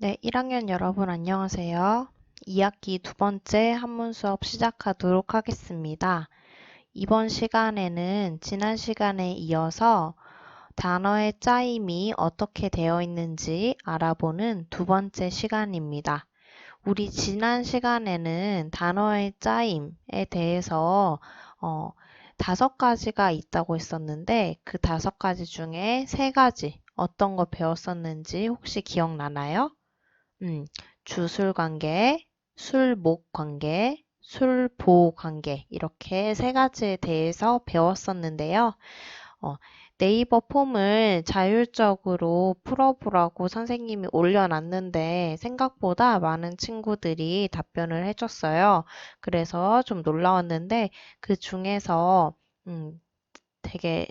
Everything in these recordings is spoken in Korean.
네, 1학년 여러분 안녕하세요. 2학기 두 번째 한문 수업 시작하도록 하겠습니다. 이번 시간에는 지난 시간에 이어서 단어의 짜임이 어떻게 되어 있는지 알아보는 두 번째 시간입니다. 우리 지난 시간에는 단어의 짜임에 대해서 5가지가 있다고 했었는데 그 5가지 중에 3가지 어떤 거 배웠었는지 혹시 기억나나요? 주술 관계, 술목 관계, 술보 관계 이렇게 3가지에 대해서 배웠었는데요. 어, 네이버 폼을 자율적으로 풀어보라고 선생님이 올려놨는데 생각보다 많은 친구들이 답변을 해줬어요. 그래서 좀 놀라웠는데 그 중에서 되게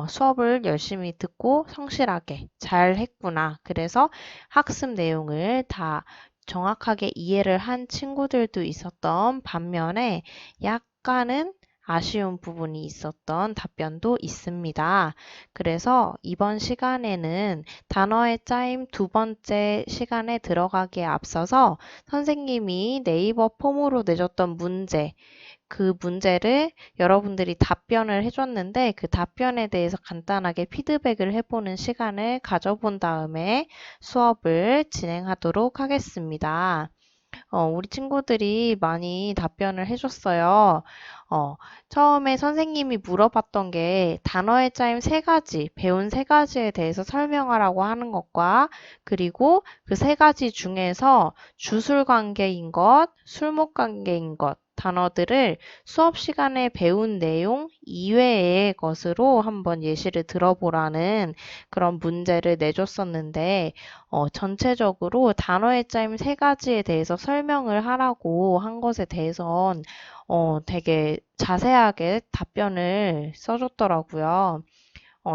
수업을 열심히 듣고 성실하게 잘 했구나. 그래서 학습 내용을 다 정확하게 이해를 한 친구들도 있었던 반면에 약간은 아쉬운 부분이 있었던 답변도 있습니다. 그래서 이번 시간에는 단어의 짜임 두 번째 시간에 들어가기에 앞서서 선생님이 네이버 폼으로 내줬던 문제, 그 문제를 여러분들이 답변을 해줬는데 그 답변에 대해서 간단하게 피드백을 해보는 시간을 가져본 다음에 수업을 진행하도록 하겠습니다. 우리 친구들이 많이 답변을 해줬어요. 처음에 선생님이 물어봤던 게 단어의 짜임 3가지, 배운 3가지에 대해서 설명하라고 하는 것과 그리고 그 3가지 중에서 주술 관계인 것, 술목 관계인 것, 단어들을 수업 시간에 배운 내용 이외의 것으로 한번 예시를 들어보라는 그런 문제를 내줬었는데 전체적으로 단어의 짜임 3가지에 대해서 설명을 하라고 한 것에 대해선 되게 자세하게 답변을 써줬더라고요.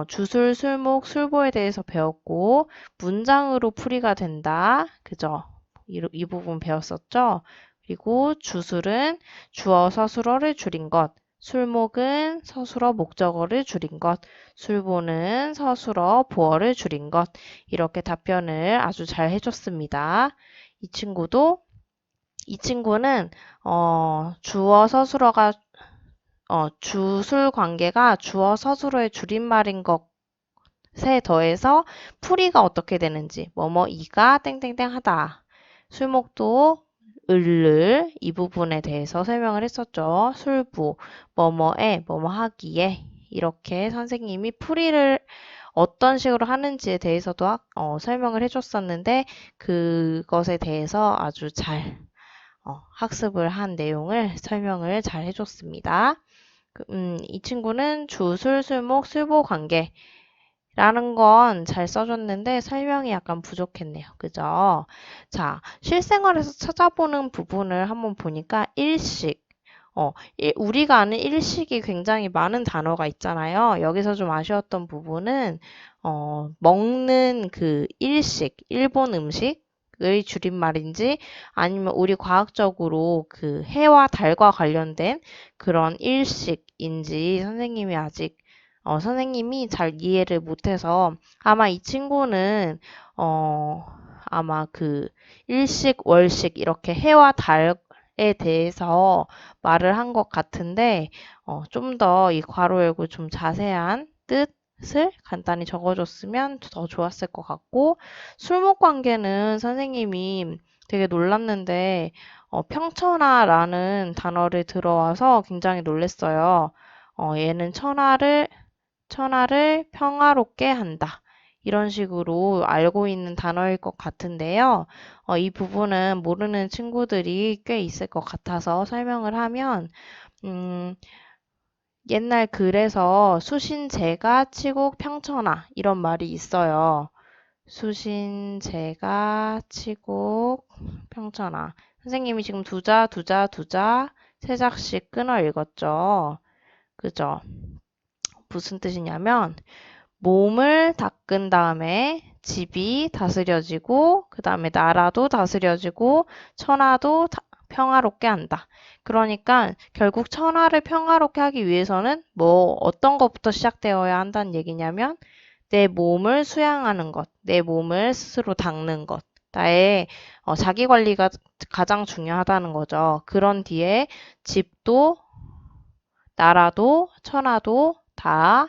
주술, 술목, 술보에 대해서 배웠고 문장으로 풀이가 된다. 그죠? 이 부분 배웠었죠? 그리고 주술은 주어 서술어를 줄인 것, 술목은 서술어 목적어를 줄인 것, 술보는 서술어 보어를 줄인 것. 이렇게 답변을 아주 잘 해줬습니다. 이 친구는 주어 서술어가 주술 관계가 주어 서술어의 줄임말인 것에 더해서 풀이가 어떻게 되는지 뭐뭐이가 땡땡땡 하다. 술목도 을을 이 부분에 대해서 설명을 했었죠. 술부 뭐뭐에 뭐뭐 하기에 이렇게 선생님이 풀이를 어떤 식으로 하는지에 대해서도 설명을 해줬었는데 그것에 대해서 아주 잘 학습을 한 내용을 설명을 잘 해줬습니다. 이 친구는 주술, 술목, 술보 관계 라는 건 잘 써줬는데 설명이 약간 부족했네요. 그죠? 자, 실생활에서 찾아보는 부분을 한번 보니까 일식. 우리가 아는 일식이 굉장히 많은 단어가 있잖아요. 여기서 좀 아쉬웠던 부분은, 먹는 그 일식, 일본 음식의 줄임말인지 아니면 우리 과학적으로 그 해와 달과 관련된 그런 일식인지 선생님이 아직 선생님이 잘 이해를 못해서 아마 이 친구는 아마 그 일식, 월식 이렇게 해와 달에 대해서 말을 한 것 같은데 좀 더 이 괄호 열고 좀 자세한 뜻을 간단히 적어줬으면 더 좋았을 것 같고 술목 관계는 선생님이 되게 놀랐는데 평천하라는 단어를 들어와서 굉장히 놀랐어요. 얘는 천하를 평화롭게 한다. 이런 식으로 알고 있는 단어일 것 같은데요. 이 부분은 모르는 친구들이 꽤 있을 것 같아서 설명을 하면, 옛날 글에서 수신제가 치국 평천하 이런 말이 있어요. 수신제가 치국 평천하. 선생님이 지금 두자 세 작씩 끊어 읽었죠. 그죠? 무슨 뜻이냐면 몸을 닦은 다음에 집이 다스려지고 그 다음에 나라도 다스려지고 천하도 평화롭게 한다. 그러니까 결국 천하를 평화롭게 하기 위해서는 뭐 어떤 것부터 시작되어야 한다는 얘기냐면 내 몸을 수양하는 것, 내 몸을 스스로 닦는 것. 나의 자기 관리가 가장 중요하다는 거죠. 그런 뒤에 집도, 나라도, 천하도 다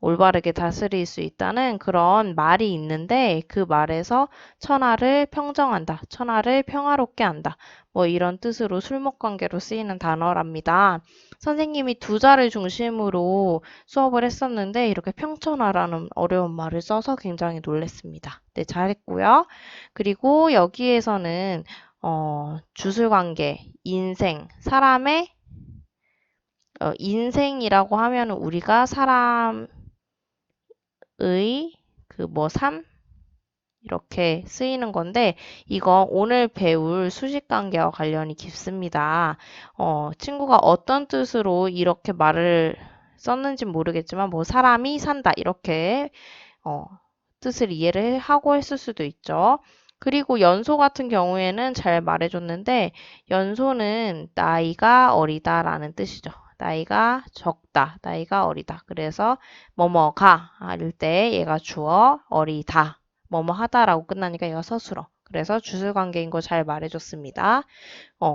올바르게 다스릴 수 있다는 그런 말이 있는데 그 말에서 천하를 평정한다, 천하를 평화롭게 한다. 뭐 이런 뜻으로 술목관계로 쓰이는 단어랍니다. 선생님이 두 자를 중심으로 수업을 했었는데 이렇게 평천하라는 어려운 말을 써서 굉장히 놀랐습니다. 네, 잘했고요. 그리고 여기에서는 주술관계, 인생, 사람의 인생이라고 하면 우리가 사람의 그 뭐 삶? 이렇게 쓰이는 건데 이거 오늘 배울 수식관계와 관련이 깊습니다. 친구가 어떤 뜻으로 이렇게 말을 썼는지 모르겠지만 뭐 사람이 산다 이렇게 뜻을 이해를 하고 했을 수도 있죠. 그리고 연소 같은 경우에는 잘 말해줬는데 연소는 나이가 어리다라는 뜻이죠. 나이가 적다, 나이가 어리다. 그래서 뭐뭐가 할 때 얘가 주어, 어리다, 뭐뭐 하다라고 끝나니까 얘가 서술어. 그래서 주술관계인 거 잘 말해줬습니다.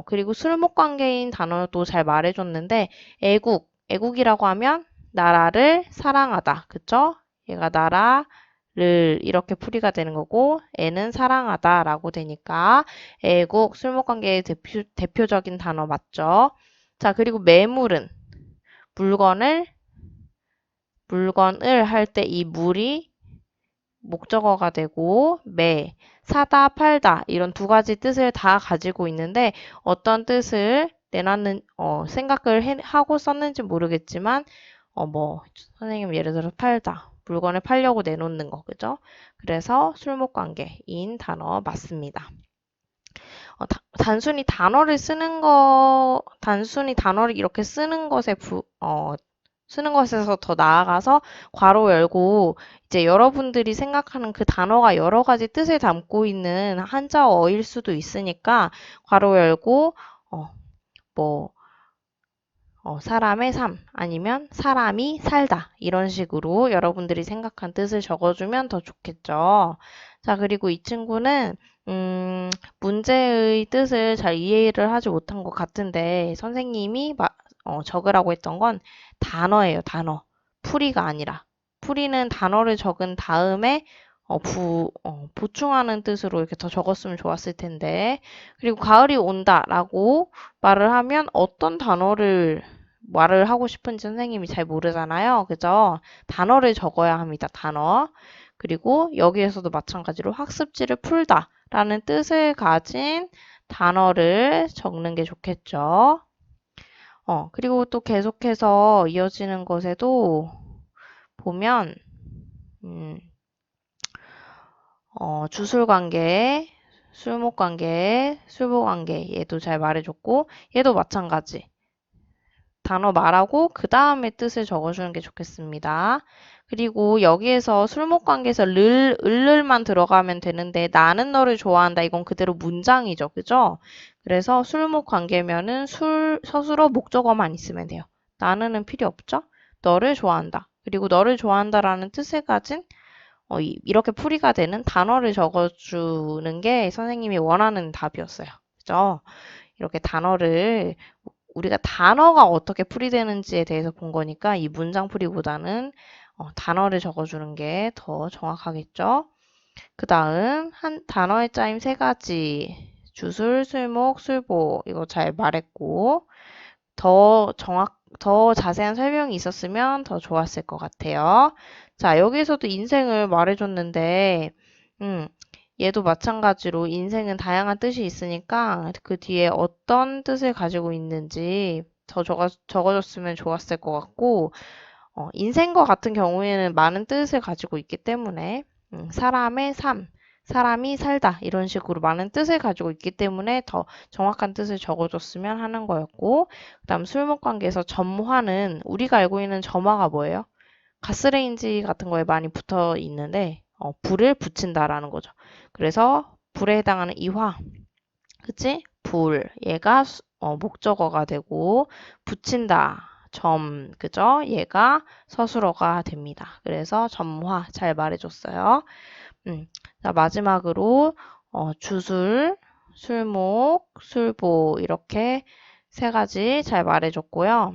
그리고 술목관계인 단어도 잘 말해줬는데 애국, 애국이라고 하면 나라를 사랑하다. 그쵸? 얘가 나라를 이렇게 풀이가 되는 거고 애는 사랑하다라고 되니까 애국, 술목관계의 대표적인 단어 맞죠? 자, 그리고 매물은 물건을 할 때 이 물이 목적어가 되고 사다, 팔다 이런 두 가지 뜻을 다 가지고 있는데 어떤 뜻을 내놨는 생각을 하고 썼는지 모르겠지만 뭐 선생님 예를 들어 팔다 물건을 팔려고 내놓는 거 그죠? 그래서 술목관계인 단어 맞습니다. 단순히 단어를 이렇게 쓰는 것에서 더 나아가서 괄호 열고 이제 여러분들이 생각하는 그 단어가 여러 가지 뜻을 담고 있는 한자어일 수도 있으니까 괄호 열고 뭐 사람의 삶 아니면 사람이 살다 이런 식으로 여러분들이 생각한 뜻을 적어주면 더 좋겠죠. 자, 그리고 이 친구는 문제의 뜻을 잘 이해를 하지 못한 것 같은데 선생님이 적으라고 했던 건 단어예요, 단어. 풀이가 아니라. 풀이는 단어를 적은 다음에 보충하는 뜻으로 이렇게 더 적었으면 좋았을 텐데. 그리고 가을이 온다라고 말을 하면 어떤 단어를 말을 하고 싶은지 선생님이 잘 모르잖아요. 그죠? 단어를 적어야 합니다. 단어. 그리고 여기에서도 마찬가지로 학습지를 풀다 라는 뜻을 가진 단어를 적는 게 좋겠죠. 그리고 또 계속해서 이어지는 것에도 보면, 주술관계, 술목관계, 술보관계 얘도 잘 말해줬고 얘도 마찬가지. 단어 말하고 그 다음에 뜻을 적어주는 게 좋겠습니다. 그리고 여기에서 술목관계에서 을만 들어가면 되는데 나는 너를 좋아한다. 이건 그대로 문장이죠. 그죠? 그래서 술목관계면은 서술어 목적어만 있으면 돼요. 나는은 필요 없죠? 너를 좋아한다. 그리고 너를 좋아한다라는 뜻을 가진 이렇게 풀이가 되는 단어를 적어주는 게 선생님이 원하는 답이었어요. 그죠? 이렇게 우리가 단어가 어떻게 풀이되는지에 대해서 본 거니까 이 문장 풀이보다는 단어를 적어주는 게 더 정확하겠죠? 그 다음 한 단어의 짜임 세 가지 주술, 술목, 술보 이거 잘 말했고 더 자세한 설명이 있었으면 더 좋았을 것 같아요. 자, 여기에서도 인생을 말해줬는데 얘도 마찬가지로 인생은 다양한 뜻이 있으니까 그 뒤에 어떤 뜻을 가지고 있는지 더 적어줬으면 좋았을 것 같고 인생과 같은 경우에는 많은 뜻을 가지고 있기 때문에 사람의 삶, 사람이 살다 이런 식으로 많은 뜻을 가지고 있기 때문에 더 정확한 뜻을 적어줬으면 하는 거였고 그 다음 술목관계에서 점화는 우리가 알고 있는 점화가 뭐예요? 가스레인지 같은 거에 많이 붙어 있는데 불을 붙인다라는 거죠. 그래서 불에 해당하는 이화, 그치? 불, 얘가 목적어가 되고 붙인다, 그죠? 얘가 서술어가 됩니다. 그래서 점화 잘 말해줬어요. 자, 마지막으로 주술, 술목, 술보 이렇게 세 가지 잘 말해줬고요.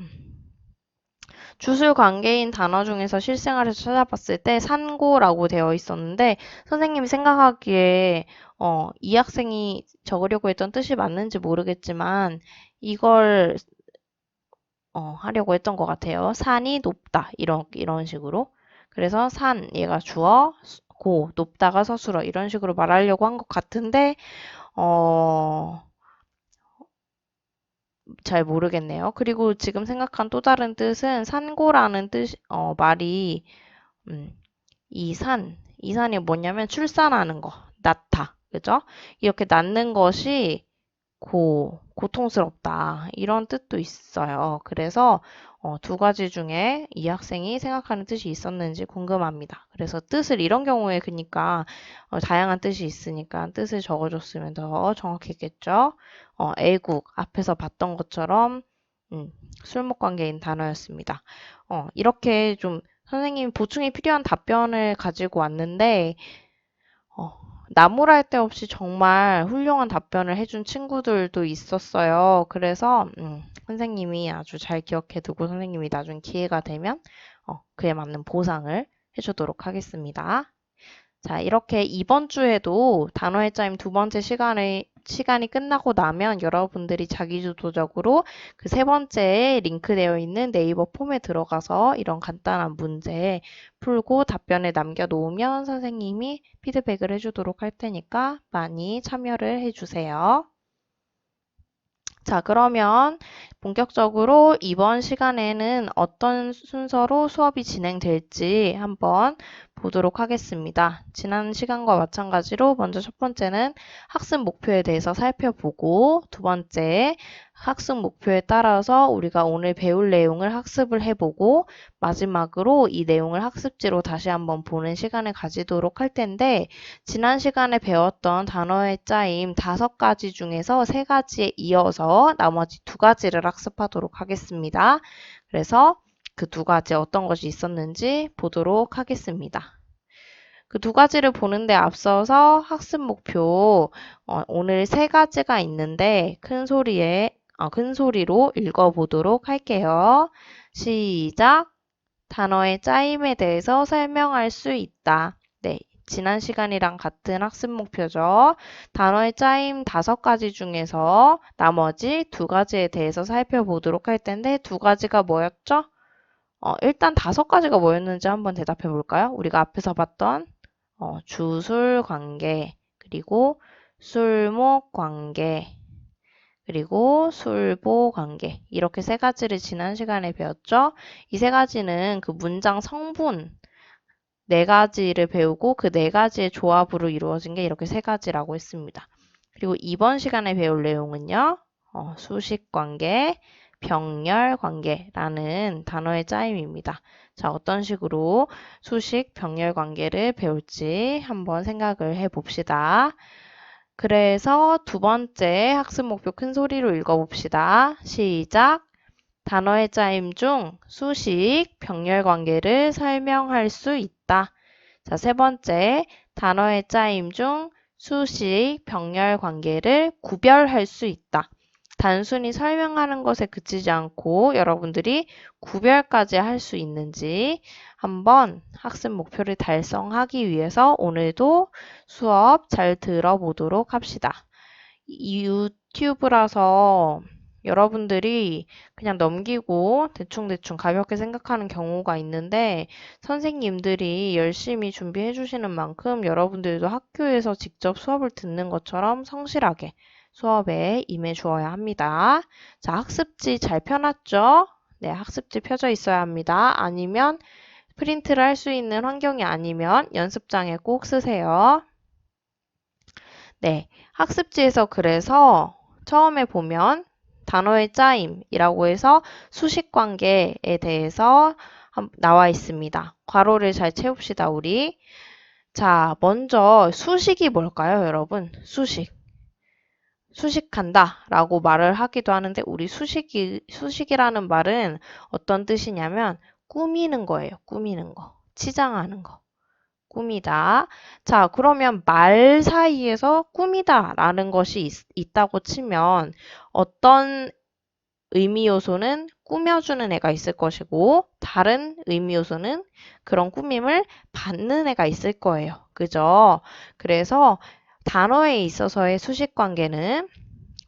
주술 관계인 단어 중에서 실생활에서 찾아봤을 때 산고라고 되어 있었는데 선생님이 생각하기에 이 학생이 적으려고 했던 뜻이 맞는지 모르겠지만 이걸 하려고 했던 것 같아요. 산이 높다 이런 식으로. 그래서 산 얘가 주어, 높다가 서술어 이런 식으로 말하려고 한 것 같은데 잘 모르겠네요. 그리고 지금 생각한 또 다른 뜻은 산고라는 말이 이 산이 뭐냐면 출산하는 거, 낳다, 그죠? 이렇게 낳는 것이 고통스럽다. 이런 뜻도 있어요. 그래서 두 가지 중에 이 학생이 생각하는 뜻이 있었는지 궁금합니다. 그래서 뜻을 이런 경우에 그러니까 다양한 뜻이 있으니까 뜻을 적어줬으면 더 정확했겠죠. 애국 앞에서 봤던 것처럼 술목 관계인 단어였습니다. 이렇게 좀 선생님이 보충이 필요한 답변을 가지고 왔는데 나무랄 데 없이 정말 훌륭한 답변을 해준 친구들도 있었어요. 그래서 선생님이 아주 잘 기억해두고 선생님이 나중에 기회가 되면 그에 맞는 보상을 해주도록 하겠습니다. 자, 이렇게 이번 주에도 단어의 짜임 두 번째 시간이 끝나고 나면 여러분들이 자기주도적으로 그 세 번째에 링크되어 있는 네이버 폼에 들어가서 이런 간단한 문제 풀고 답변을 남겨놓으면 선생님이 피드백을 해주도록 할 테니까 많이 참여를 해주세요. 자, 그러면 본격적으로 이번 시간에는 어떤 순서로 수업이 진행될지 한번 보도록 하겠습니다. 지난 시간과 마찬가지로 먼저 첫 번째는 학습 목표에 대해서 살펴보고 두 번째 학습 목표에 따라서 우리가 오늘 배울 내용을 학습을 해보고 마지막으로 이 내용을 학습지로 다시 한번 보는 시간을 가지도록 할 텐데 지난 시간에 배웠던 단어의 짜임 5가지 중에서 3가지에 이어서 나머지 2가지를 학습하도록 하겠습니다. 그래서 그 2가지 어떤 것이 있었는지 보도록 하겠습니다. 그 2가지를 보는데 앞서서 학습 목표 오늘 3가지가 있는데 큰 소리로 읽어보도록 할게요. 시작! 단어의 짜임에 대해서 설명할 수 있다. 네, 지난 시간이랑 같은 학습 목표죠. 단어의 짜임 5가지 중에서 나머지 2가지에 대해서 살펴보도록 할 텐데 2가지가 뭐였죠? 일단 5가지가 뭐였는지 한번 대답해 볼까요? 우리가 앞에서 봤던 주술 관계, 그리고 술목 관계, 그리고 술보 관계 이렇게 3가지를 지난 시간에 배웠죠. 이 3가지는 그 문장 성분 4가지를 배우고 그 4가지의 조합으로 이루어진 게 이렇게 3가지라고 했습니다. 그리고 이번 시간에 배울 내용은요. 수식 관계, 병렬 관계라는 단어의 짜임입니다. 자, 어떤 식으로 수식, 병렬 관계를 배울지 한번 생각을 해봅시다. 그래서 2번째 학습 목표 큰 소리로 읽어봅시다. 시작! 단어의 짜임 중 수식, 병렬 관계를 설명할 수 있다. 자, 3번째, 단어의 짜임 중 수식, 병렬 관계를 구별할 수 있다. 단순히 설명하는 것에 그치지 않고 여러분들이 구별까지 할 수 있는지 한번 학습 목표를 달성하기 위해서 오늘도 수업 잘 들어보도록 합시다. 이 유튜브라서 여러분들이 그냥 넘기고 대충대충 가볍게 생각하는 경우가 있는데 선생님들이 열심히 준비해 주시는 만큼 여러분들도 학교에서 직접 수업을 듣는 것처럼 성실하게 수업에 임해 주어야 합니다. 자, 학습지 잘 펴놨죠? 네, 학습지 펴져 있어야 합니다. 아니면 프린트를 할 수 있는 환경이 아니면 연습장에 꼭 쓰세요. 네, 학습지에서 그래서 처음에 보면 단어의 짜임이라고 해서 수식 관계에 대해서 나와 있습니다. 괄호를 잘 채웁시다, 우리. 자, 먼저 수식이 뭘까요, 여러분? 수식한다 라고 말을 하기도 하는데 우리 수식이라는 말은 어떤 뜻이냐면 꾸미는 거예요. 꾸미는 거. 치장하는 거. 꾸미다. 자, 그러면 말 사이에서 꾸미다 라는 것이 있다고 치면 어떤 의미 요소는 꾸며주는 애가 있을 것이고 다른 의미 요소는 그런 꾸밈을 받는 애가 있을 거예요. 그죠? 그래서 단어에 있어서의 수식 관계는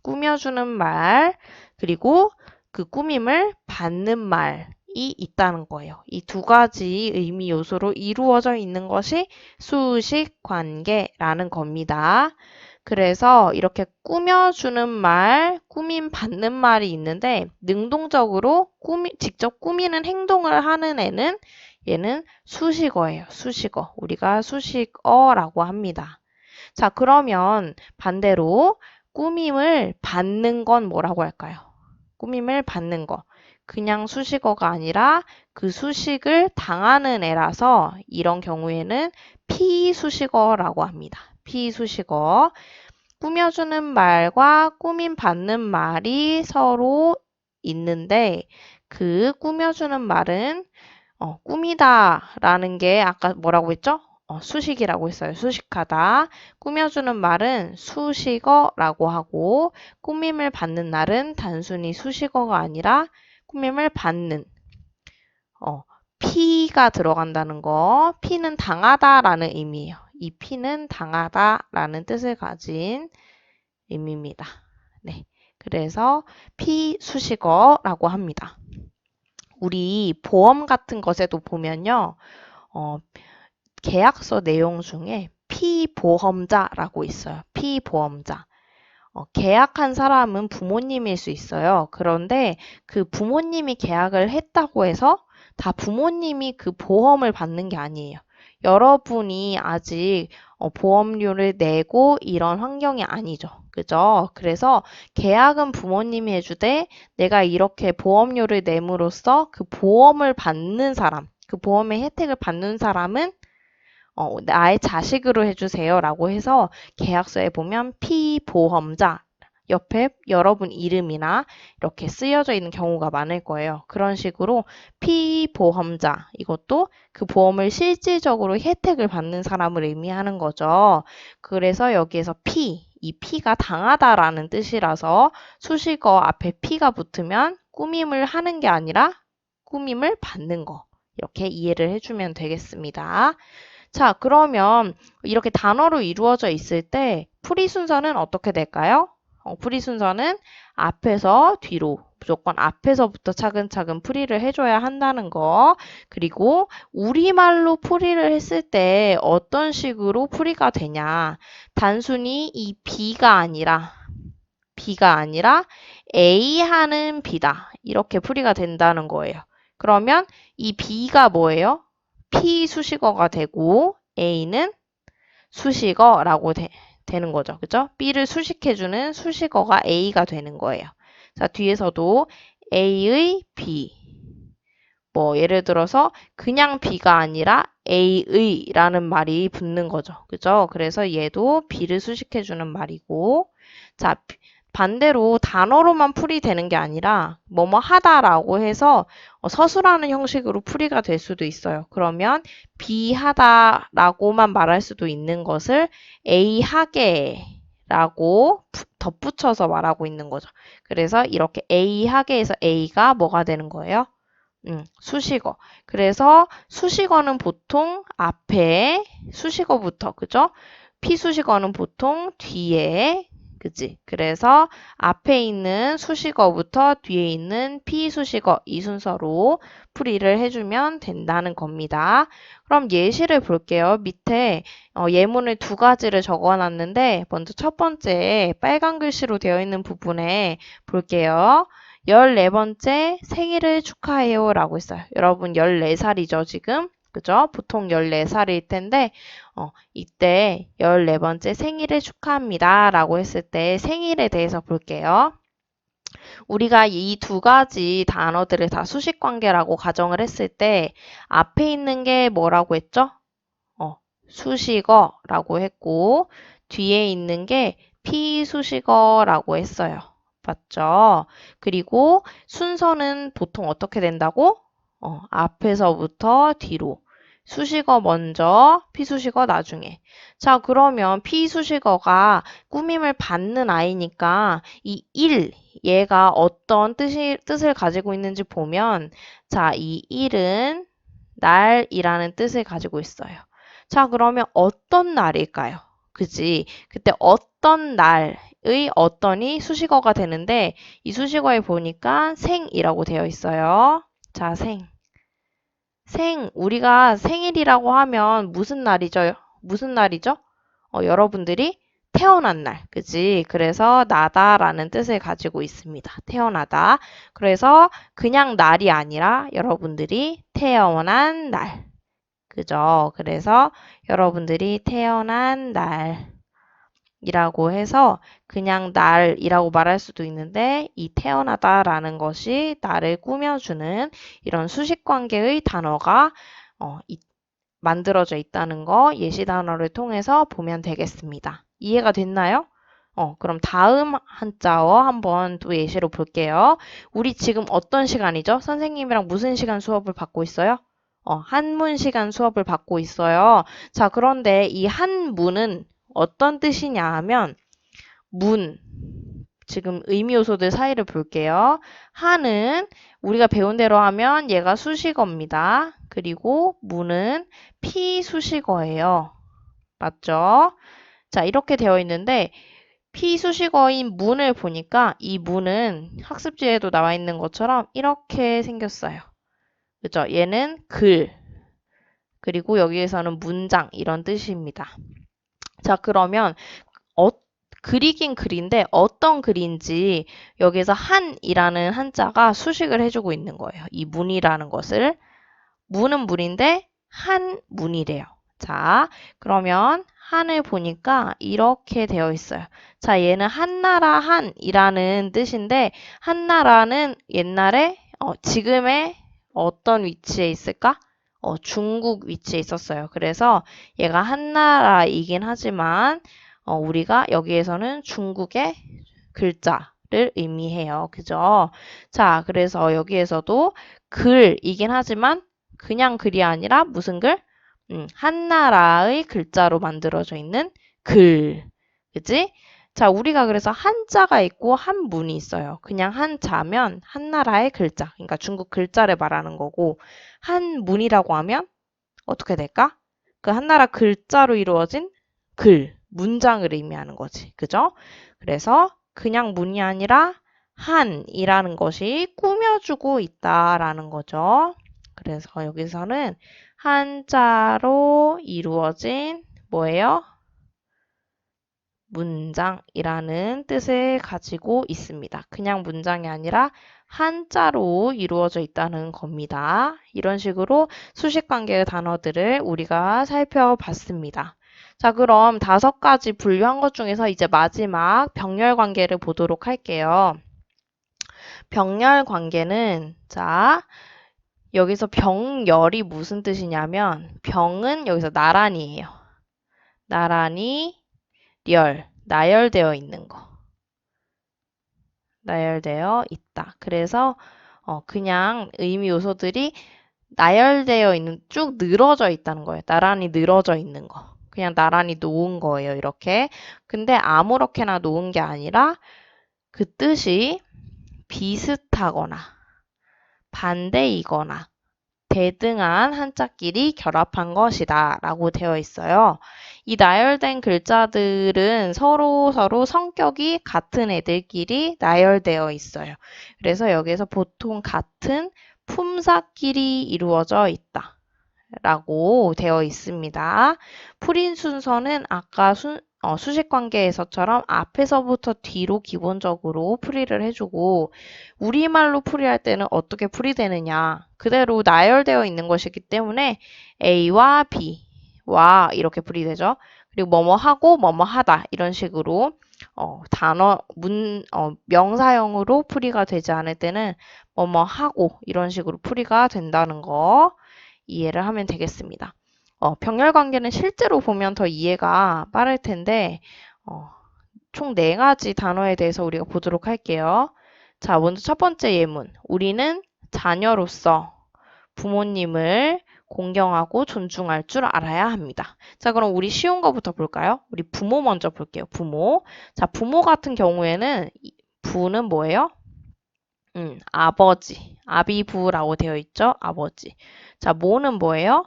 꾸며주는 말, 그리고 그 꾸밈을 받는 말이 있다는 거예요. 이 두 가지 의미 요소로 이루어져 있는 것이 수식 관계라는 겁니다. 그래서 이렇게 꾸며주는 말, 꾸밈 받는 말이 있는데 능동적으로 직접 꾸미는 행동을 하는 애는 얘는 수식어예요. 수식어. 우리가 수식어라고 합니다. 자, 그러면 반대로 꾸밈을 받는 건 뭐라고 할까요? 꾸밈을 받는 거. 그냥 수식어가 아니라 그 수식을 당하는 애라서 이런 경우에는 피수식어라고 합니다. 피수식어. 꾸며주는 말과 꾸밈 받는 말이 서로 있는데 그 꾸며주는 말은 꾸미다라는 게 아까 뭐라고 했죠? 수식이라고 했어요. 수식하다. 꾸며주는 말은 수식어라고 하고 꾸밈을 받는 날은 단순히 수식어가 아니라 꾸밈을 받는 피가 들어간다는 거. 피는 당하다라는 의미예요. 이 피는 당하다라는 뜻을 가진 의미입니다. 네. 그래서 피수식어라고 합니다. 우리 보험 같은 것에도 보면요. 계약서 내용 중에 피보험자라고 있어요. 피보험자. 계약한 사람은 부모님일 수 있어요. 그런데 그 부모님이 계약을 했다고 해서 다 부모님이 그 보험을 받는 게 아니에요. 여러분이 아직 보험료를 내고 이런 환경이 아니죠. 그죠? 그래서 계약은 부모님이 해주되 내가 이렇게 보험료를 내므로써 그 보험을 받는 사람, 그 보험의 혜택을 받는 사람은 나의 자식으로 해주세요 라고 해서 계약서에 보면 피보험자 옆에 여러분 이름이나 이렇게 쓰여져 있는 경우가 많을 거예요. 그런 식으로 피보험자, 이것도 그 보험을 실질적으로 혜택을 받는 사람을 의미하는 거죠. 그래서 여기에서 이 피가 당하다라는 뜻이라서 수식어 앞에 피가 붙으면 꾸밈을 하는 게 아니라 꾸밈을 받는 거. 이렇게 이해를 해주면 되겠습니다. 자, 그러면 이렇게 단어로 이루어져 있을 때 풀이 순서는 어떻게 될까요? 풀이 순서는 앞에서 뒤로 무조건 앞에서부터 차근차근 풀이를 해줘야 한다는 거. 그리고 우리말로 풀이를 했을 때 어떤 식으로 풀이가 되냐. 단순히 이 B가 아니라 A 하는 B다. 이렇게 풀이가 된다는 거예요. 그러면 이 B가 뭐예요? 피수식어가 되고 A는 수식어라고 되는 거죠. 그죠? B를 수식해주는 수식어가 A가 되는 거예요. 자, 뒤에서도 A의 B. 뭐 예를 들어서 그냥 B가 아니라 A의 라는 말이 붙는 거죠. 그죠? 그래서 얘도 B를 수식해주는 말이고 자, 반대로 단어로만 풀이되는 게 아니라 뭐뭐 하다라고 해서 서술하는 형식으로 풀이가 될 수도 있어요. 그러면 비하다라고만 말할 수도 있는 것을 A 하게라고 덧붙여서 말하고 있는 거죠. 그래서 이렇게 A 하게에서 A가 뭐가 되는 거예요? 수식어. 그래서 수식어는 보통 앞에 수식어부터, 그죠? 피수식어는 보통 뒤에, 그지? 그래서 앞에 있는 수식어부터 뒤에 있는 피수식어 이 순서로 풀이를 해주면 된다는 겁니다. 그럼 예시를 볼게요. 밑에 예문을 두 가지를 적어놨는데 먼저 첫 번째 빨간 글씨로 되어 있는 부분에 볼게요. 14번째 생일을 축하해요 라고 했어요. 여러분 14살이죠 지금? 그죠? 보통 14살일 텐데 이때 14번째 생일을 축하합니다 라고 했을 때 생일에 대해서 볼게요. 우리가 이 두 가지 단어들을 다 수식관계라고 가정을 했을 때 앞에 있는 게 뭐라고 했죠? 수식어라고 했고 뒤에 있는 게 피수식어라고 했어요. 맞죠? 그리고 순서는 보통 어떻게 된다고? 앞에서부터 뒤로. 수식어 먼저, 피수식어 나중에. 자, 그러면 피수식어가 꾸밈을 받는 아이니까 이 일, 얘가 어떤 뜻을 가지고 있는지 보면, 자, 이 일은 날이라는 뜻을 가지고 있어요. 자, 그러면 어떤 날일까요? 그지? 그때 어떤 날의 어떤이 수식어가 되는데, 이 수식어에 보니까 생이라고 되어 있어요. 자, 생. 우리가 생일이라고 하면 무슨 날이죠? 무슨 날이죠? 여러분들이 태어난 날, 그지? 그래서 나다라는 뜻을 가지고 있습니다. 태어나다. 그래서 그냥 날이 아니라 여러분들이 태어난 날, 그죠? 그래서 여러분들이 태어난 날이라고 해서 그냥 날이라고 말할 수도 있는데 이 태어나다라는 것이 나를 꾸며주는 이런 수식관계의 단어가 만들어져 있다는 거 예시 단어를 통해서 보면 되겠습니다. 이해가 됐나요? 그럼 다음 한자어 한번 또 예시로 볼게요. 우리 지금 어떤 시간이죠? 선생님이랑 무슨 시간 수업을 받고 있어요? 한문 시간 수업을 받고 있어요. 자, 그런데 이 한문은 어떤 뜻이냐 하면 문, 지금 의미 요소들 사이를 볼게요. 한은 우리가 배운 대로 하면 얘가 수식어입니다. 그리고 문은 피수식어예요. 맞죠? 자, 이렇게 되어 있는데 피수식어인 문을 보니까 이 문은 학습지에도 나와 있는 것처럼 이렇게 생겼어요. 그죠? 얘는 글, 그리고 여기에서는 문장 이런 뜻입니다. 자, 그러면 글이긴 글인데 어떤 글인지 여기에서 한이라는 한자가 수식을 해주고 있는 거예요. 이 문이라는 것을. 문은 문인데 한문이래요. 자, 그러면 한을 보니까 이렇게 되어 있어요. 자, 얘는 한나라 한이라는 뜻인데 한나라는 옛날에 지금의 어떤 위치에 있을까? 중국 위치에 있었어요. 그래서 얘가 한나라이긴 하지만 우리가 여기에서는 중국의 글자를 의미해요. 그죠? 자, 그래서 여기에서도 글이긴 하지만 그냥 글이 아니라 무슨 글? 한나라의 글자로 만들어져 있는 글. 그지? 자, 우리가 그래서 한자가 있고 한문이 있어요. 그냥 한자면 한나라의 글자, 그러니까 중국 글자를 말하는 거고 한문이라고 하면 어떻게 될까? 그 한나라 글자로 이루어진 글, 문장을 의미하는 거지. 그죠? 그래서 그냥 문이 아니라 한이라는 것이 꾸며주고 있다라는 거죠. 그래서 여기서는 한자로 이루어진 뭐예요? 문장이라는 뜻을 가지고 있습니다. 그냥 문장이 아니라 한자로 이루어져 있다는 겁니다. 이런 식으로 수식관계의 단어들을 우리가 살펴봤습니다. 자, 그럼 5가지 분류한 것 중에서 이제 마지막 병렬관계를 보도록 할게요. 병렬관계는 자, 여기서 병열이 무슨 뜻이냐면 병은 여기서 나란히예요. 나란히 나열되어 있는 거. 나열되어 있다. 그래서 그냥 의미 요소들이 나열되어 있는, 쭉 늘어져 있다는 거예요. 나란히 늘어져 있는 거. 그냥 나란히 놓은 거예요. 이렇게. 근데 아무렇게나 놓은 게 아니라 그 뜻이 비슷하거나 반대이거나 대등한 한자끼리 결합한 것이다 라고 되어 있어요. 이 나열된 글자들은 서로 성격이 같은 애들끼리 나열되어 있어요. 그래서 여기서 보통 같은 품사끼리 이루어져 있다 라고 되어 있습니다. 풀인 순서는 아까 수식관계에서처럼 앞에서부터 뒤로 기본적으로 풀이를 해주고 우리말로 풀이할 때는 어떻게 풀이되느냐 그대로 나열되어 있는 것이기 때문에 A와 B와 이렇게 풀이되죠. 그리고 뭐뭐 하고 뭐뭐 하다 이런 식으로 명사형으로 풀이가 되지 않을 때는 뭐뭐 하고 이런 식으로 풀이가 된다는 거 이해를 하면 되겠습니다. 병렬관계는 실제로 보면 더 이해가 빠를 텐데 총 4가지 단어에 대해서 우리가 보도록 할게요. 자, 먼저 첫 번째 예문. 우리는 자녀로서 부모님을 공경하고 존중할 줄 알아야 합니다. 자, 그럼 우리 쉬운 거부터 볼까요? 우리 부모 먼저 볼게요. 부모. 자, 부모 같은 경우에는 부는 뭐예요? 아버지. 아비부라고 되어 있죠? 아버지. 자, 모는 뭐예요?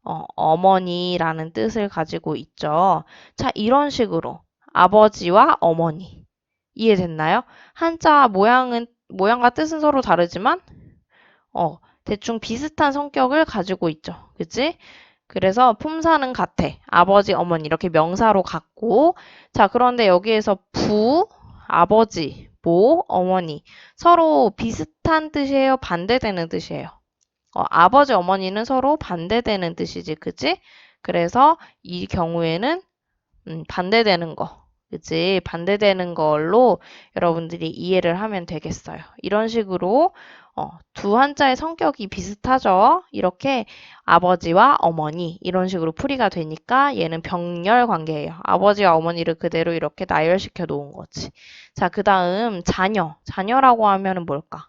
어머니라는 뜻을 가지고 있죠. 자, 이런 식으로 아버지와 어머니. 이해됐나요? 한자 모양과 뜻은 서로 다르지만, 대충 비슷한 성격을 가지고 있죠. 그치? 그래서 품사는 같아. 아버지, 어머니 이렇게 명사로 같고, 자, 그런데 여기에서 아버지, 모, 어머니 서로 비슷한 뜻이에요? 반대되는 뜻이에요? 아버지, 어머니는 서로 반대되는 뜻이지, 그치? 그래서 이 경우에는 반대되는 거, 그치? 반대되는 걸로 여러분들이 이해를 하면 되겠어요. 이런 식으로 두 한자의 성격이 비슷하죠? 이렇게 아버지와 어머니 이런 식으로 풀이가 되니까 얘는 병렬 관계예요. 아버지와 어머니를 그대로 이렇게 나열시켜 놓은 거지. 자, 그 다음 자녀. 자녀라고 하면은 뭘까?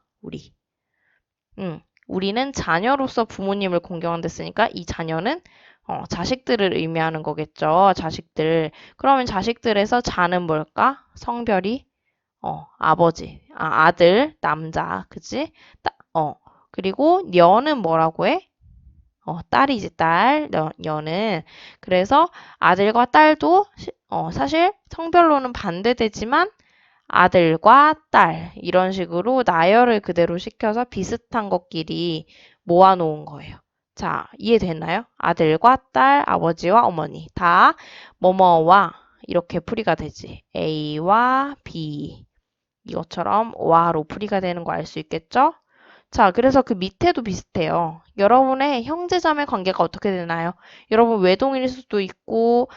우리는 자녀로서 부모님을 공경한댔으니까 이 자녀는 자식들을 의미하는 거겠죠. 자식들. 그러면 자식들에서 자는 뭘까? 성별이 아들, 남자, 그치? 그리고 녀는 뭐라고 해? 딸이지, 딸. 녀는. 그래서 아들과 딸도 사실 성별로는 반대되지만 아들과 딸 이런 식으로 나열을 그대로 시켜서 비슷한 것끼리 모아놓은 거예요. 자, 이해됐나요? 아들과 딸, 아버지와 어머니 다 뭐뭐와 이렇게 풀이가 되지. A와 B 이것처럼 와로 풀이가 되는 거 알 수 있겠죠? 자, 그래서 그 밑에도 비슷해요. 여러분의 형제자매 관계가 어떻게 되나요? 여러분 외동일 수도 있고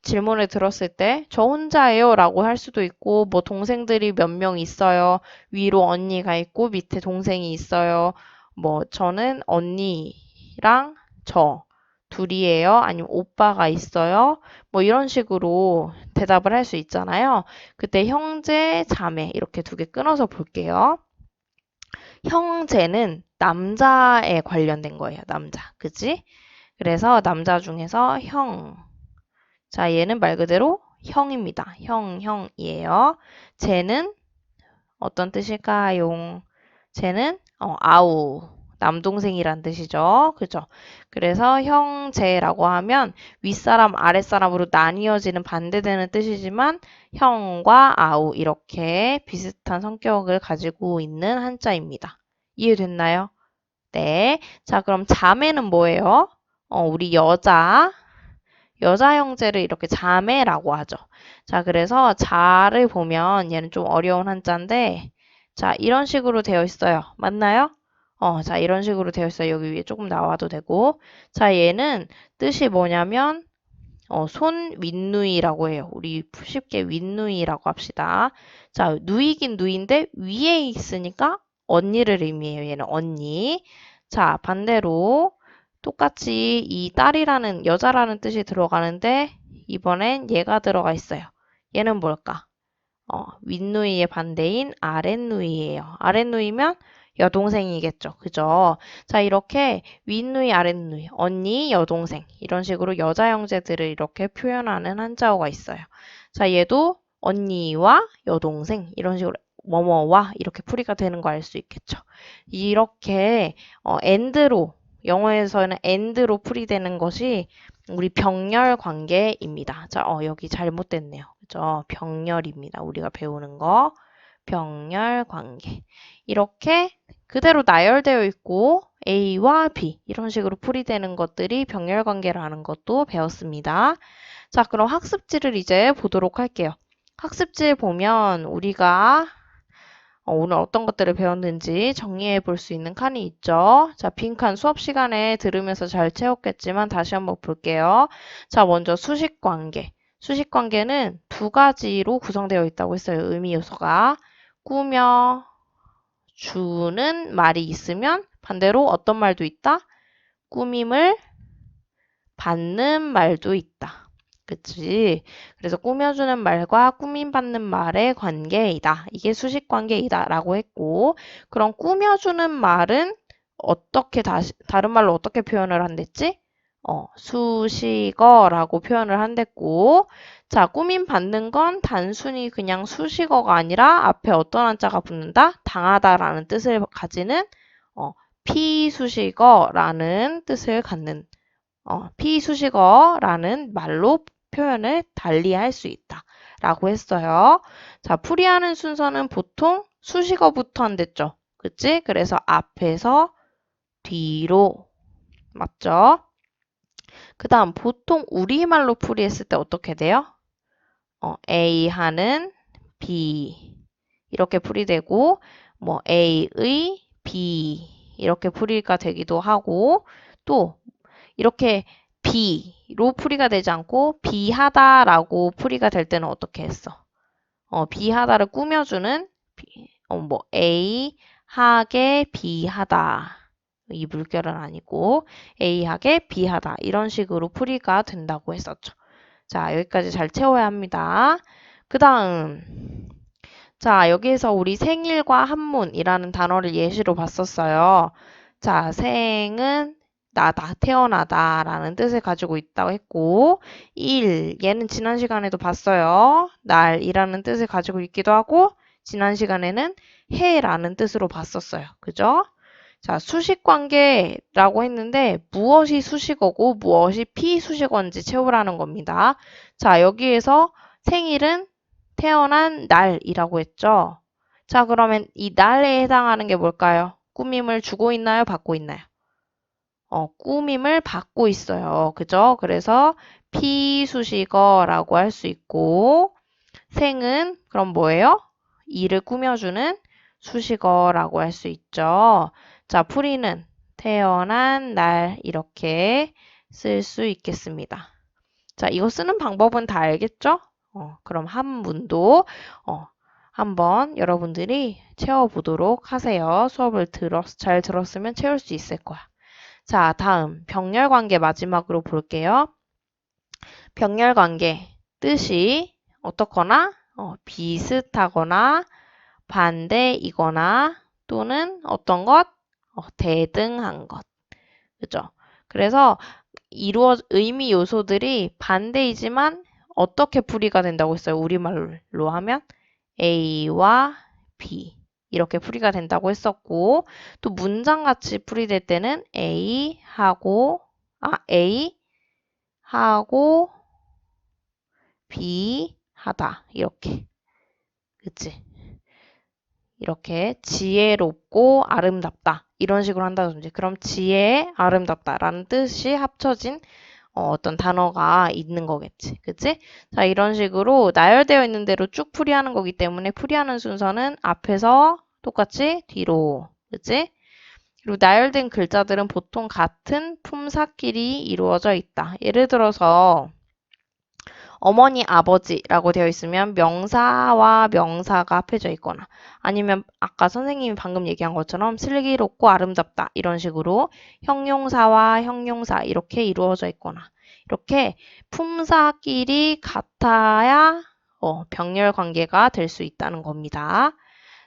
질문을 들었을 때 저 혼자예요 라고 할 수도 있고 뭐 동생들이 몇 명 있어요. 위로 언니가 있고 밑에 동생이 있어요. 뭐 저는 언니랑 저 둘이에요. 아니면 오빠가 있어요. 뭐 이런 식으로 대답을 할 수 있잖아요. 그때 형제, 자매 이렇게 두 개 끊어서 볼게요. 형제는 남자에 관련된 거예요. 남자. 그치? 그래서 남자 중에서 형. 자, 얘는 말 그대로 형입니다. 형이에요. 쟤는 어떤 뜻일까요? 쟤는 아우. 남동생이란 뜻이죠. 그죠? 그래서 형제라고 하면 윗사람, 아랫사람으로 나뉘어지는 반대되는 뜻이지만 형과 아우 이렇게 비슷한 성격을 가지고 있는 한자입니다. 이해됐나요? 네. 자, 그럼 자매는 뭐예요? 우리 여자 형제를 이렇게 자매라고 하죠. 자, 그래서 자를 보면 얘는 좀 어려운 한자인데 자, 이런 식으로 되어 있어요. 맞나요? 자, 이런 식으로 되어 있어요. 여기 위에 조금 나와도 되고. 자, 얘는 뜻이 뭐냐면, 손 윗누이라고 해요. 우리 쉽게 윗누이라고 합시다. 자, 누이긴 누이인데 위에 있으니까 언니를 의미해요. 얘는 언니. 자, 반대로 똑같이 이 딸이라는, 여자라는 뜻이 들어가는데 이번엔 얘가 들어가 있어요. 얘는 뭘까? 윗누이의 반대인 아랫누이예요. 아랫누이면 여동생이겠죠. 그죠? 자, 이렇게 윗누이, 아랫누이, 언니, 여동생 이런 식으로 여자 형제들을 이렇게 표현하는 한자어가 있어요. 자, 얘도 언니와 여동생 이런 식으로 뭐뭐와 이렇게 풀이가 되는 거 알 수 있겠죠. 이렇게 and로 영어에서는 and로 풀이되는 것이 우리 병렬 관계입니다. 자, 여기 잘못됐네요. 그죠? 병렬입니다. 우리가 배우는 거. 병렬 관계. 이렇게 그대로 나열되어 있고 A와 B 이런 식으로 풀이되는 것들이 병렬 관계라는 것도 배웠습니다. 자, 그럼 학습지를 이제 보도록 할게요. 학습지에 보면 우리가 오늘 어떤 것들을 배웠는지 정리해 볼 수 있는 칸이 있죠. 자, 빈칸 수업 시간에 들으면서 잘 채웠겠지만 다시 한번 볼게요. 자, 먼저 수식관계. 수식관계는 두 가지로 구성되어 있다고 했어요. 의미 요소가. 꾸며 주는 말이 있으면 반대로 어떤 말도 있다? 꾸밈을 받는 말도 있다. 그치? 그래서 꾸며주는 말과 꾸밈받는 말의 관계이다. 이게 수식관계이다 라고 했고 그럼 꾸며주는 말은 어떻게 다른 말로 어떻게 표현을 한댔지? 수식어라고 표현을 한댔고, 자, 꾸밈 받는 건 단순히 그냥 수식어가 아니라 앞에 어떤 한자가 붙는다? 당하다라는 뜻을 가지는, 피수식어라는 뜻을 갖는, 피수식어라는 말로 표현을 달리 할 수 있다. 라고 했어요. 자, 풀이하는 순서는 보통 수식어부터 한댔죠. 그치? 그래서 앞에서 뒤로. 맞죠? 그 다음, 보통 우리말로 풀이했을 때 어떻게 돼요? A 하는 B. 이렇게 풀이되고, 뭐, A의 B. 이렇게 풀이가 되기도 하고, 또, 이렇게 B로 풀이가 되지 않고, B하다라고 풀이가 될 때는 어떻게 했어? B하다를 꾸며주는, 뭐, A 하게 B하다. 이 물결은 아니고 A하게 B하다 이런 식으로 풀이가 된다고 했었죠. 자, 여기까지 잘 채워야 합니다. 그 다음 자, 여기에서 우리 생일과 한문이라는 단어를 예시로 봤었어요. 자, 생은 나다, 태어나다 라는 뜻을 가지고 있다고 했고 얘는 지난 시간에도 봤어요. 날이라는 뜻을 가지고 있기도 하고 지난 시간에는 해라는 뜻으로 봤었어요. 그죠? 자, 수식관계라고 했는데 무엇이 수식어고 무엇이 피수식어인지 채우라는 겁니다. 자, 여기에서 생일은 태어난 날이라고 했죠. 자, 그러면 이 날에 해당하는 게 뭘까요? 꾸밈을 주고 있나요? 받고 있나요? 꾸밈을 받고 있어요. 그죠? 그래서 피수식어라고 할 수 있고 생은 그럼 뭐예요? 이를 꾸며주는 수식어라고 할 수 있죠. 자, 풀이는 태어난 날 이렇게 쓸 수 있겠습니다. 자, 이거 쓰는 방법은 다 알겠죠? 그럼 한문도 한번 여러분들이 채워보도록 하세요. 수업을 잘 들었으면 채울 수 있을 거야. 자, 다음 병렬관계 마지막으로 볼게요. 병렬관계 뜻이 어떻거나 비슷하거나 반대이거나 또는 어떤 것? 대등한 것. 그죠? 그래서 의미 요소들이 반대이지만 어떻게 풀이가 된다고 했어요? 우리말로 하면 A와 B 이렇게 풀이가 된다고 했었고 또 문장같이 풀이될 때는 A하고 B 하다 이렇게 그치? 이렇게 지혜롭고 아름답다 이런 식으로 한다든지 그럼 지혜 아름답다라는 뜻이 합쳐진 어떤 단어가 있는 거겠지. 그치? 자, 이런 식으로 나열되어 있는 대로 쭉 풀이하는 거기 때문에 풀이하는 순서는 앞에서 똑같이 뒤로. 그치? 그리고 나열된 글자들은 보통 같은 품사끼리 이루어져 있다. 예를 들어서 어머니, 아버지라고 되어 있으면 명사와 명사가 합해져 있거나 아니면 아까 선생님이 방금 얘기한 것처럼 슬기롭고 아름답다 이런 식으로 형용사와 형용사 이렇게 이루어져 있거나 이렇게 품사끼리 같아야 병렬 관계가 될 수 있다는 겁니다.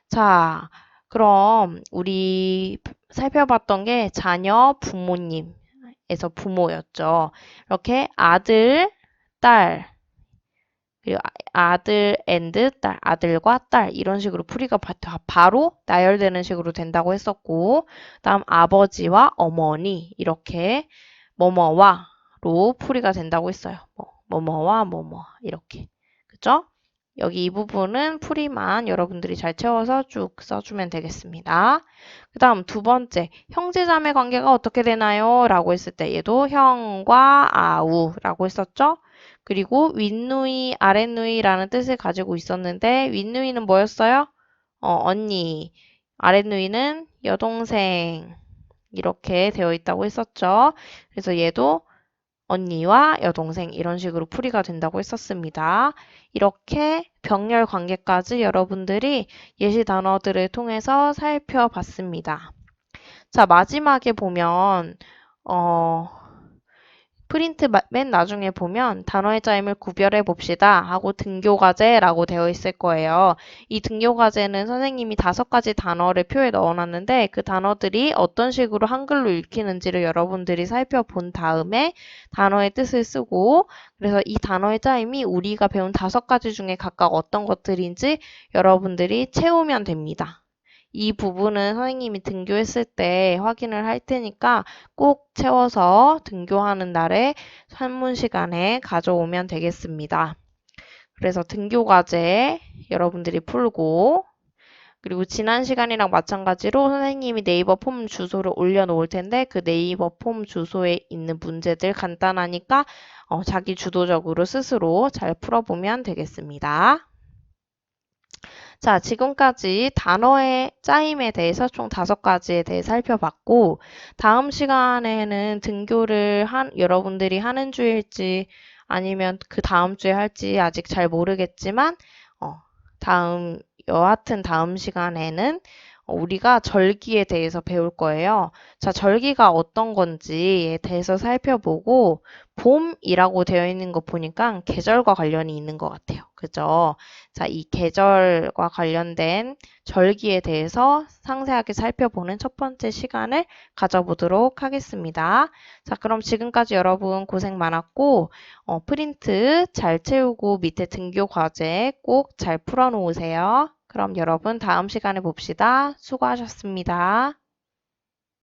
자, 그럼 우리 살펴봤던 게 자녀, 부모님에서 부모였죠. 이렇게 아들, 딸, 그리고 아들 딸, 아들과 딸 이런 식으로 풀이가 바로 나열되는 식으로 된다고 했었고 다음 아버지와 어머니 이렇게 뭐뭐와로 풀이가 된다고 했어요. 뭐뭐와 뭐뭐 이렇게 그죠? 여기 이 부분은 풀이만 여러분들이 잘 채워서 쭉 써주면 되겠습니다. 그 다음 두 번째, 형제자매 관계가 어떻게 되나요? 라고 했을 때 얘도 형과 아우라고 했었죠? 그리고 윗누이, 아랫누이라는 뜻을 가지고 있었는데 윗누이는 뭐였어요? 언니, 아랫누이는 여동생 이렇게 되어 있다고 했었죠. 그래서 얘도 언니와 여동생 이런 식으로 풀이가 된다고 했었습니다. 이렇게 병렬 관계까지 여러분들이 예시 단어들을 통해서 살펴봤습니다. 자, 마지막에 보면 프린트 맨 나중에 보면 단어의 짜임을 구별해 봅시다 하고 등교과제라고 되어 있을 거예요. 이 등교과제는 선생님이 5가지 단어를 표에 넣어놨는데 그 단어들이 어떤 식으로 한글로 읽히는지를 여러분들이 살펴본 다음에 단어의 뜻을 쓰고 그래서 이 단어의 짜임이 우리가 배운 5가지 중에 각각 어떤 것들인지 여러분들이 채우면 됩니다. 이 부분은 선생님이 등교했을 때 확인을 할 테니까 꼭 채워서 등교하는 날에 산문 시간에 가져오면 되겠습니다. 그래서 등교 과제 여러분들이 풀고 그리고 지난 시간이랑 마찬가지로 선생님이 네이버 폼 주소를 올려놓을 텐데 그 네이버 폼 주소에 있는 문제들 간단하니까 자기 주도적으로 스스로 잘 풀어보면 되겠습니다. 자, 지금까지 단어의 짜임에 대해서 총 5가지에 대해 살펴봤고, 다음 시간에는 등교를 여러분들이 하는 주일지 아니면 그 다음 주에 할지 아직 잘 모르겠지만, 여하튼 다음 시간에는 우리가 절기에 대해서 배울 거예요. 자, 절기가 어떤 건지에 대해서 살펴보고 봄이라고 되어 있는 거 보니까 계절과 관련이 있는 것 같아요. 그죠? 자, 이 계절과 관련된 절기에 대해서 상세하게 살펴보는 첫 번째 시간을 가져보도록 하겠습니다. 자, 그럼 지금까지 여러분 고생 많았고 프린트 잘 채우고 밑에 등교 과제 꼭 잘 풀어놓으세요. 그럼 여러분 다음 시간에 봅시다. 수고하셨습니다.